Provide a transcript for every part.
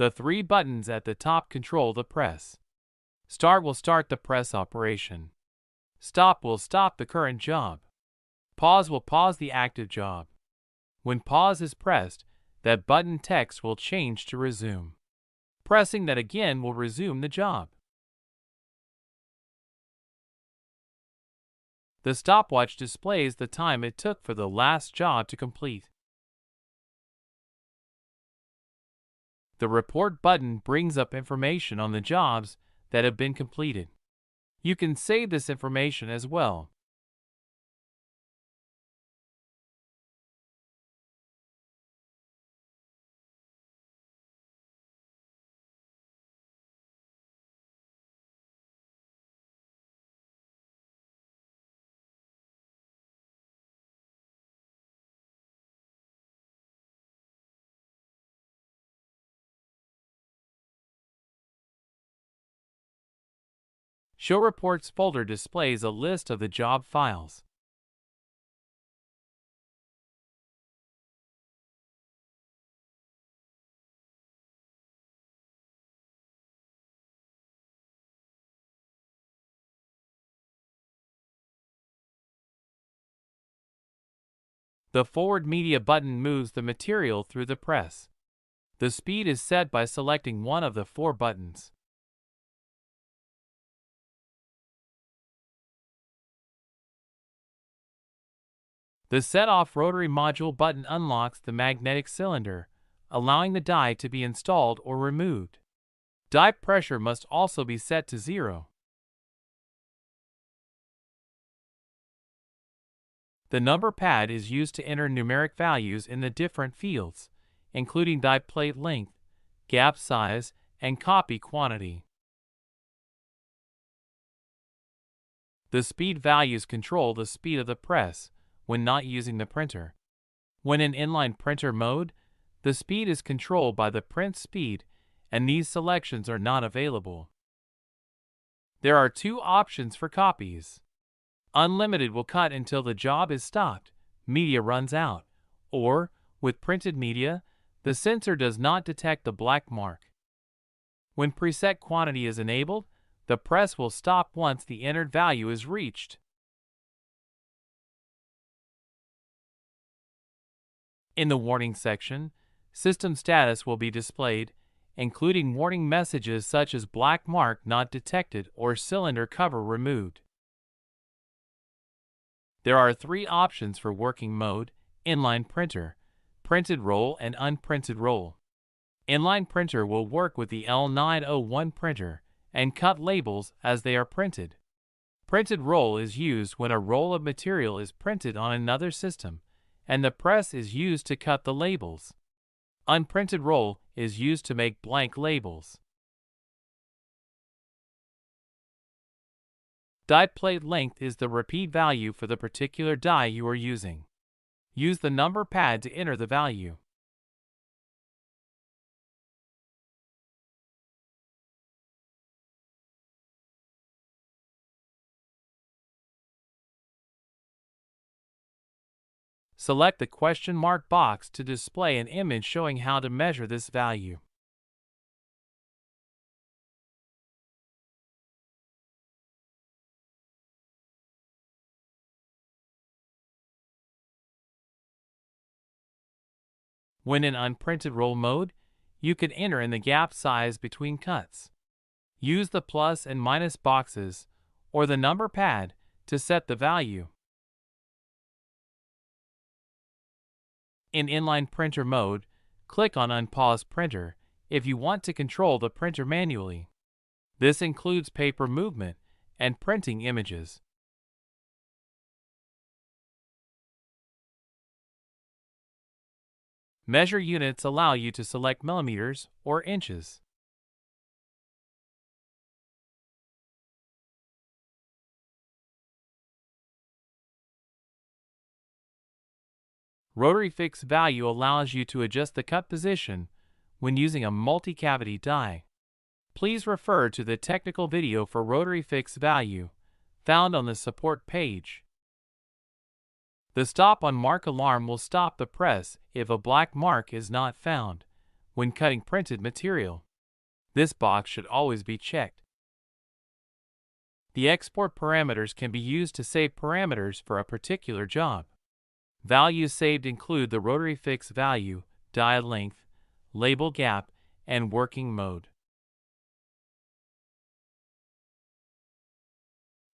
The three buttons at the top control the press. Start will start the press operation. Stop will stop the current job. Pause will pause the active job. When pause is pressed, that button text will change to resume. Pressing that again will resume the job. The stopwatch displays the time it took for the last job to complete. The report button brings up information on the jobs that have been completed. You can save this information as well. Show Reports folder displays a list of the job files. The Forward Media button moves the material through the press. The speed is set by selecting one of the four buttons. The Set-Off Rotary Module button unlocks the magnetic cylinder, allowing the die to be installed or removed. Die pressure must also be set to 0. The number pad is used to enter numeric values in the different fields, including die plate length, gap size, and copy quantity. The speed values control the speed of the press when not using the printer. When in inline printer mode, the speed is controlled by the print speed, and these selections are not available. There are two options for copies. Unlimited will cut until the job is stopped, media runs out, or, with printed media, the sensor does not detect the black mark. When preset quantity is enabled, the press will stop once the entered value is reached. In the warning section, system status will be displayed, including warning messages such as black mark not detected or cylinder cover removed. There are three options for working mode: inline printer, printed roll, and unprinted roll. Inline printer will work with the L901 printer and cut labels as they are printed. Printed roll is used when a roll of material is printed on another system, and the press is used to cut the labels. Unprinted roll is used to make blank labels. Die plate length is the repeat value for the particular die you are using. Use the number pad to enter the value. Select the question mark box to display an image showing how to measure this value. When in unprinted roll mode, you can enter in the gap size between cuts. Use the plus and minus boxes or the number pad to set the value. In inline printer mode, click on Unpause Printer if you want to control the printer manually. This includes paper movement and printing images. Measure units allow you to select millimeters or inches. Rotary fix value allows you to adjust the cut position when using a multi-cavity die. Please refer to the technical video for rotary fix value found on the support page. The stop on mark alarm will stop the press if a black mark is not found, when cutting printed material. This box should always be checked. The export parameters can be used to save parameters for a particular job. Values saved include the rotary fix value, die length, label gap, and working mode.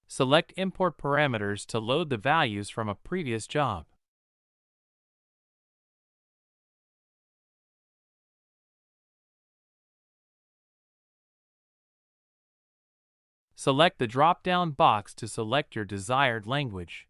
Select Import Parameters to load the values from a previous job. Select the drop-down box to select your desired language.